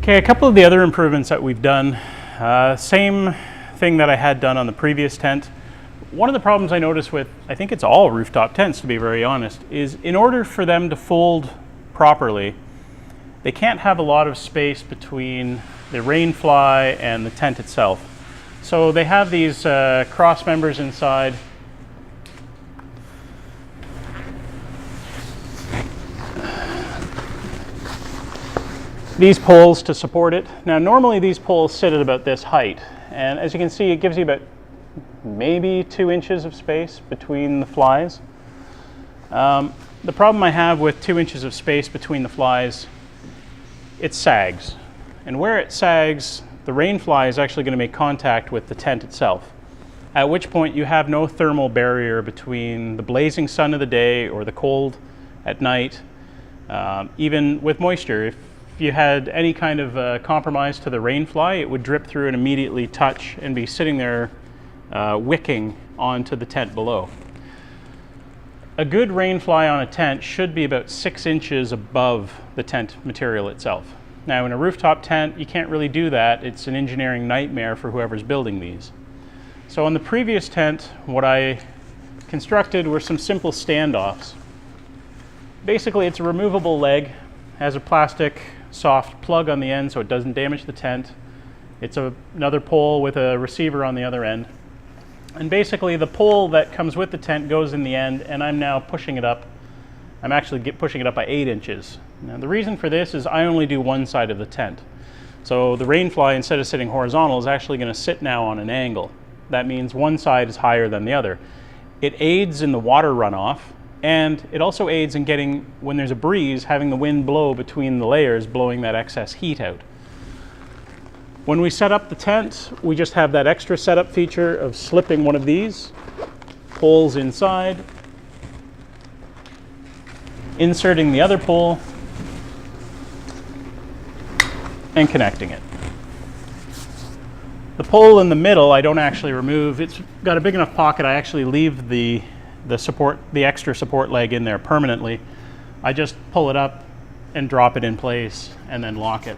Okay, a couple of the other improvements that we've done, same thing that I had done on the previous tent. One of the problems I noticed with, I think it's all rooftop tents to be very honest, is in order for them to fold properly, they can't have a lot of space between the Rainfly and the tent itself. So they have these cross members inside. These poles to support it. Now normally these poles sit at about this height, and as you can see it gives you about maybe 2 inches of space between the flies. The problem I have with 2 inches of space between the flies, it sags. And where it sags, the Rainfly is actually going to make contact with the tent itself, at which point you have no thermal barrier between the blazing sun of the day or the cold at night, even with moisture. If you had any kind of compromise to the Rainfly, it would drip through and immediately touch and be sitting there wicking onto the tent below. A good Rainfly on a tent should be about 6 inches above the tent material itself. Now in a rooftop tent, you can't really do that. It's an engineering nightmare for whoever's building these. So on the previous tent, what I constructed were some simple standoffs. Basically, it's a removable leg, has a plastic soft plug on the end so it doesn't damage the tent. It's another pole with a receiver on the other end. And basically the pole that comes with the tent goes in the end, and I'm now pushing it up. I'm actually pushing it up by 8 inches. Now the reason for this is I only do one side of the tent. So the Rainfly, instead of sitting horizontal, is actually going to sit now on an angle. That means one side is higher than the other. It aids in the water runoff, and it also aids in getting, when there's a breeze, having the wind blow between the layers, blowing that excess heat out. When we set up the tent, we just have that extra setup feature of slipping one of these poles inside, inserting the other pole, and connecting it. The pole in the middle I don't actually remove. It's got a big enough pocket, I actually leave the extra support leg in there permanently. I just pull it up and drop it in place and then lock it.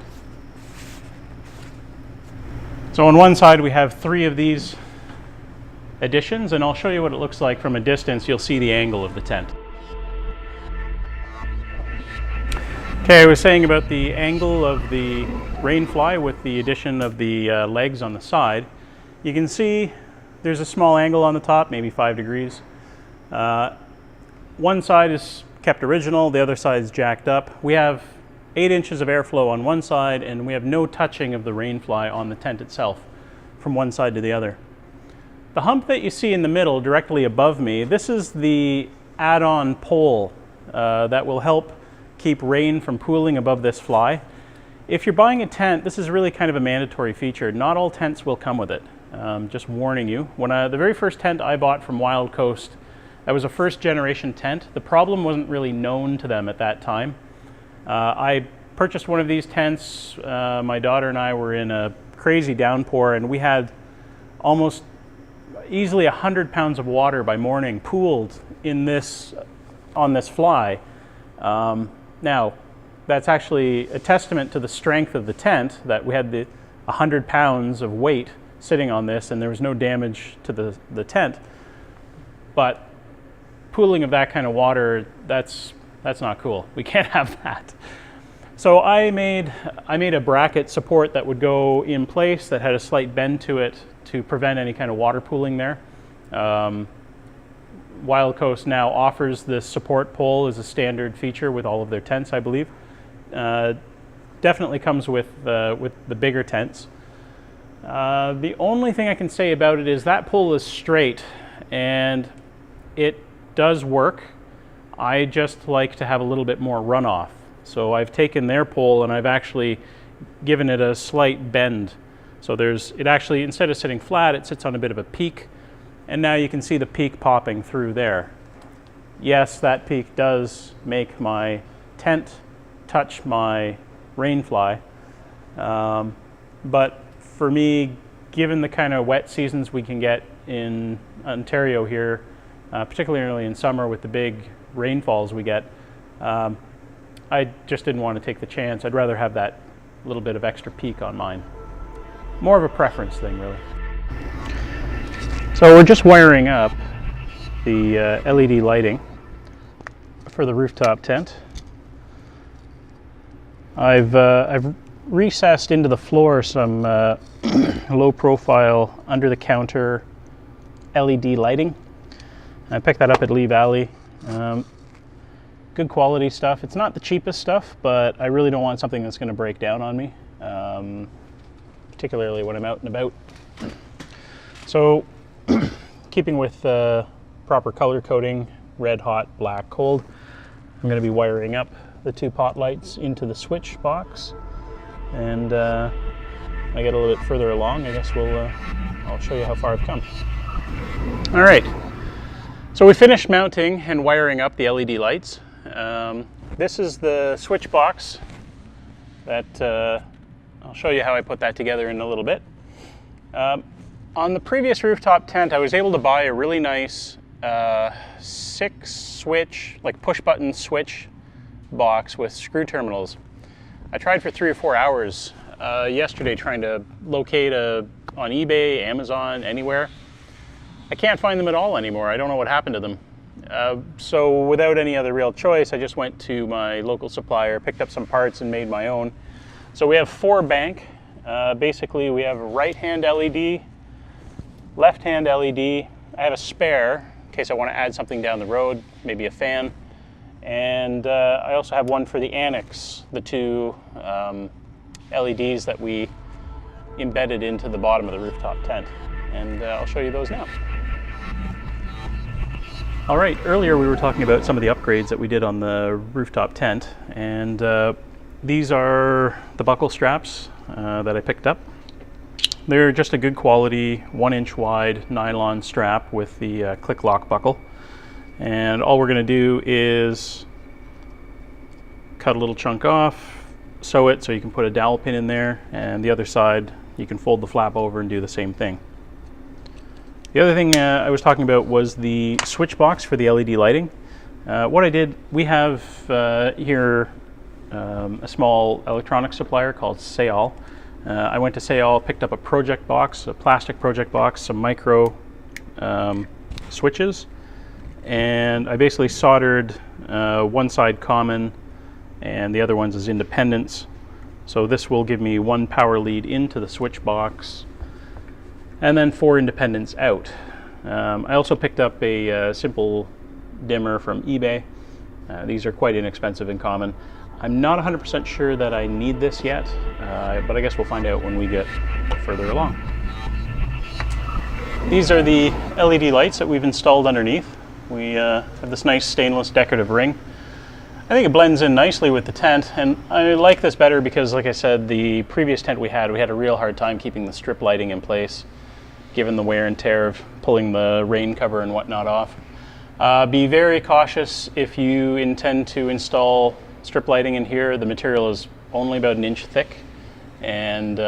So on one side we have 3 of these additions, and I'll show you what it looks like from a distance. You'll see the angle of the tent. Okay, I was saying about the angle of the Rainfly with the addition of the legs on the side. You can see there's a small angle on the top, maybe 5 degrees. One side is kept original, the other side is jacked up. We have 8 inches of airflow on one side, and we have no touching of the Rainfly on the tent itself from one side to the other. The hump that you see in the middle directly above me, this is the add-on pole that will help keep rain from pooling above this fly. If you're buying a tent, this is really kind of a mandatory feature. Not all tents will come with it. Just warning you. The very first tent I bought from Wild Coast, that was a first generation tent. The problem wasn't really known to them at that time. I purchased one of these tents. My daughter and I were in a crazy downpour, and we had almost easily 100 pounds of water by morning pooled on this fly. Now, that's actually a testament to the strength of the tent, that we had 100 pounds of weight sitting on this and there was no damage to the tent. But pooling of that kind of water, that's not cool. We can't have that. So I made a bracket support that would go in place that had a slight bend to it to prevent any kind of water pooling there. Wild Coast now offers this support pole as a standard feature with all of their tents, I believe. Definitely comes with the bigger tents. The only thing I can say about it is that pole is straight and it does work. I just like to have a little bit more runoff. So I've taken their pole and I've actually given it a slight bend. So it actually, instead of sitting flat, it sits on a bit of a peak. And now you can see the peak popping through there. Yes, that peak does make my tent touch my Rainfly. But for me, given the kind of wet seasons we can get in Ontario here, particularly in summer with the big rainfalls we get, I just didn't want to take the chance. I'd rather have that a little bit of extra peak on mine. More of a preference thing, really. So we're just wiring up the LED lighting for the rooftop tent. I've recessed into the floor some low profile under the counter LED lighting. I picked that up at Lee Valley. Good quality stuff. It's not the cheapest stuff, but I really don't want something that's going to break down on me, particularly when I'm out and about. So keeping with proper color coding, red, hot, black, cold, I'm going to be wiring up the two pot lights into the switch box. And I get a little bit further along, I guess I'll show you how far I've come. All right, so we finished mounting and wiring up the LED lights. This is the switch box that I'll show you how I put that together in a little bit. On the previous rooftop tent, I was able to buy a really nice 6-switch, like push-button switch box with screw terminals. I tried for 3 or 4 hours yesterday trying to locate on eBay, Amazon, anywhere. I can't find them at all anymore. I don't know what happened to them. So without any other real choice, I just went to my local supplier, picked up some parts and made my own. So we have 4 bank. Basically we have a right-hand LED, left-hand LED. I have a spare in case I want to add something down the road, maybe a fan. And I also have one for the annex, the 2 LEDs that we embedded into the bottom of the rooftop tent. And I'll show you those now. All right, earlier we were talking about some of the upgrades that we did on the rooftop tent, and these are the buckle straps that I picked up. They're just a good quality 1-inch wide nylon strap with the click lock buckle. And all we're going to do is cut a little chunk off, sew it so you can put a dowel pin in there, and the other side you can fold the flap over and do the same thing. The other thing I was talking about was the switch box for the LED lighting. What I did, we have here a small electronics supplier called Sayal. I went to Sayal, picked up a project box, a plastic project box, some micro switches, and I basically soldered one side common and the other ones as independents. So this will give me 1 power lead into the switch box and then 4 independents out. I also picked up a simple dimmer from eBay. These are quite inexpensive and common. I'm not 100% sure that I need this yet, but I guess we'll find out when we get further along. These are the LED lights that we've installed underneath. We have this nice stainless decorative ring. I think it blends in nicely with the tent, and I like this better because, like I said, the previous tent we had a real hard time keeping the strip lighting in place, given the wear and tear of pulling the rain cover and whatnot off. Be very cautious if you intend to install strip lighting in here. The material is only about 1 inch thick, and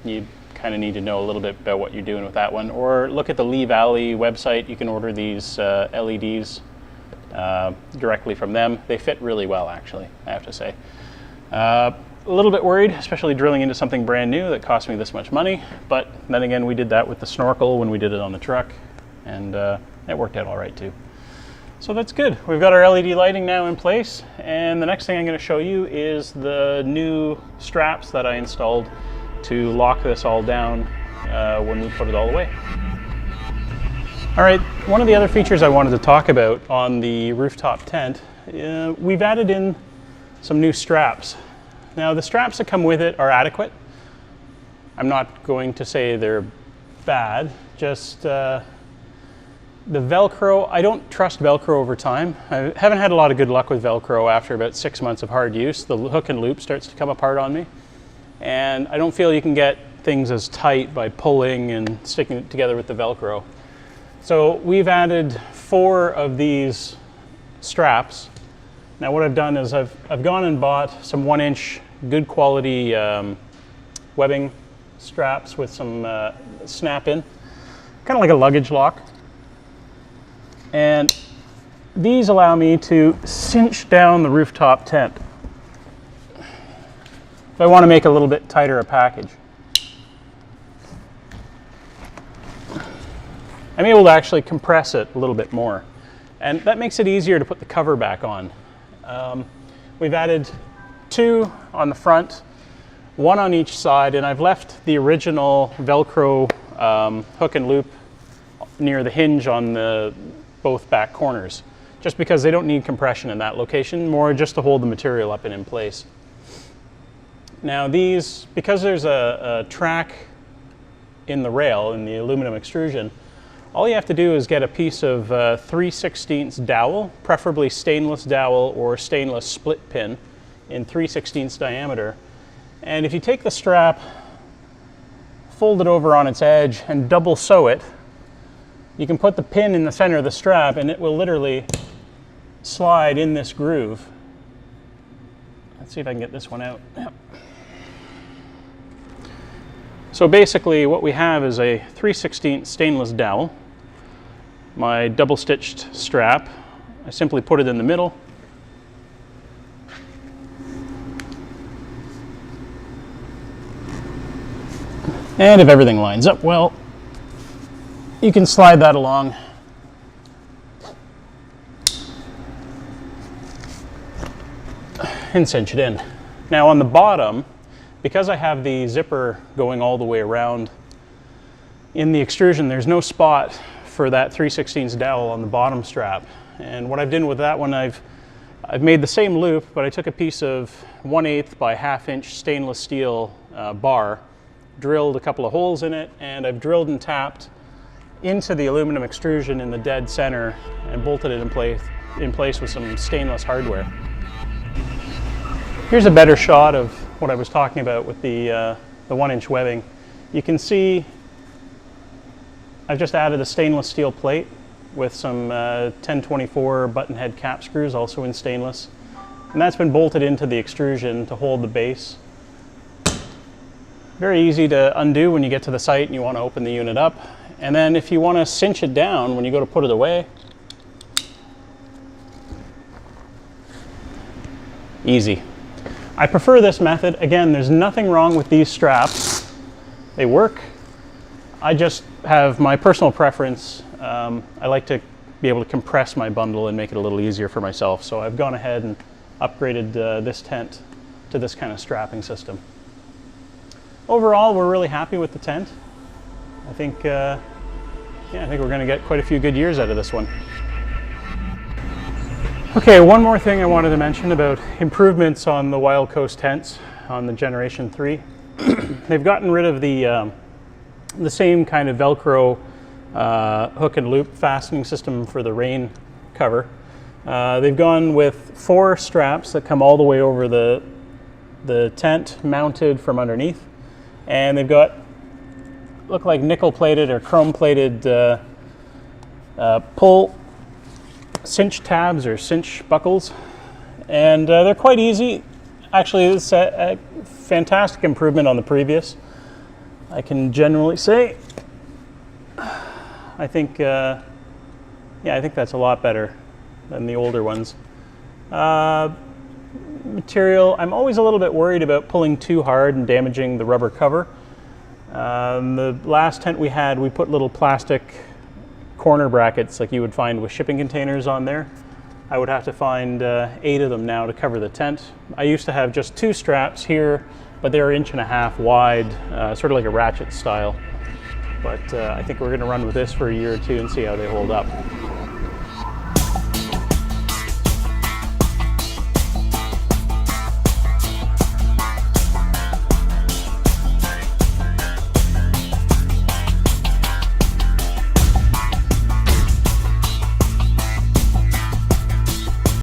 you kind of need to know a little bit about what you're doing with that one. Or look at the Lee Valley website. You can order these LEDs directly from them. They fit really well, actually, I have to say. A little bit worried, especially drilling into something brand new that cost me this much money, but then again, we did that with the snorkel when we did it on the truck, and it worked out all right too. So that's good. We've got our LED lighting now in place, and the next thing I'm going to show you is the new straps that I installed to lock this all down when we put it all away. All right, one of the other features I wanted to talk about on the rooftop tent, we've added in some new straps. Now, the straps that come with it are adequate. I'm not going to say they're bad, just the Velcro, I don't trust Velcro over time. I haven't had a lot of good luck with Velcro after about 6 months of hard use. The hook and loop starts to come apart on me, and I don't feel you can get things as tight by pulling and sticking it together with the Velcro. So we've added 4 of these straps. Now what I've done is I've gone and bought some 1-inch good quality webbing straps with some snap in, kind of like a luggage lock. And these allow me to cinch down the rooftop tent. if I want to make a little bit tighter a package, I'm able to actually compress it a little bit more. And that makes it easier to put the cover back on. We've added 2 on the front, 1 on each side, and I've left the original Velcro hook and loop near the hinge on both back corners, just because they don't need compression in that location, more just to hold the material up and in place. Now these, because there's a track in the rail, in the aluminum extrusion, all you have to do is get a piece of 3/16 dowel, preferably stainless dowel or stainless split pin in 3/16 diameter. And if you take the strap, fold it over on its edge and double sew it, you can put the pin in the center of the strap and it will literally slide in this groove. Let's see if I can get this one out. Yep. So basically what we have is a 3/16 stainless dowel, my double stitched strap. I simply put it in the middle. And if everything lines up well, you can slide that along. And cinch it in. Now on the bottom, because I have the zipper going all the way around in the extrusion, there's no spot for that 3/16 dowel on the bottom strap. And what I've done with that one, I've made the same loop, but I took a piece of 1/8 by 1/2 inch stainless steel bar, drilled a couple of holes in it, and I've drilled and tapped into the aluminum extrusion in the dead center and bolted it in place with some stainless hardware. Here's a better shot of what I was talking about with the 1-inch webbing. You can see I've just added a stainless steel plate with some 1024 button head cap screws, also in stainless. And that's been bolted into the extrusion to hold the base. Very easy to undo when you get to the site and you want to open the unit up. And then if you want to cinch it down when you go to put it away, easy. I prefer this method. Again, there's nothing wrong with these straps. They work. I just have my personal preference. I like to be able to compress my bundle and make it a little easier for myself. So I've gone ahead and upgraded this tent to this kind of strapping system. Overall, we're really happy with the tent. I think we're going to get quite a few good years out of this one. Okay, one more thing I wanted to mention about improvements on the Wild Coast tents on the Generation 3. They've gotten rid of the same kind of Velcro hook and loop fastening system for the rain cover. They've gone with 4 straps that come all the way over the tent mounted from underneath. And they've got, look like nickel plated or chrome plated pull cinch tabs or cinch buckles. And they're quite easy. Actually, it's a fantastic improvement on the previous. I can generally say, I think that's a lot better than the older ones. Material, I'm always a little bit worried about pulling too hard and damaging the rubber cover. The last tent we had, we put little plastic corner brackets like you would find with shipping containers on there. I would have to find 8 of them now to cover the tent. I used to have just 2 straps here, but they're 1.5 inches wide, sort of like a ratchet style. But I think we're going to run with this for a year or 2 and see how they hold up.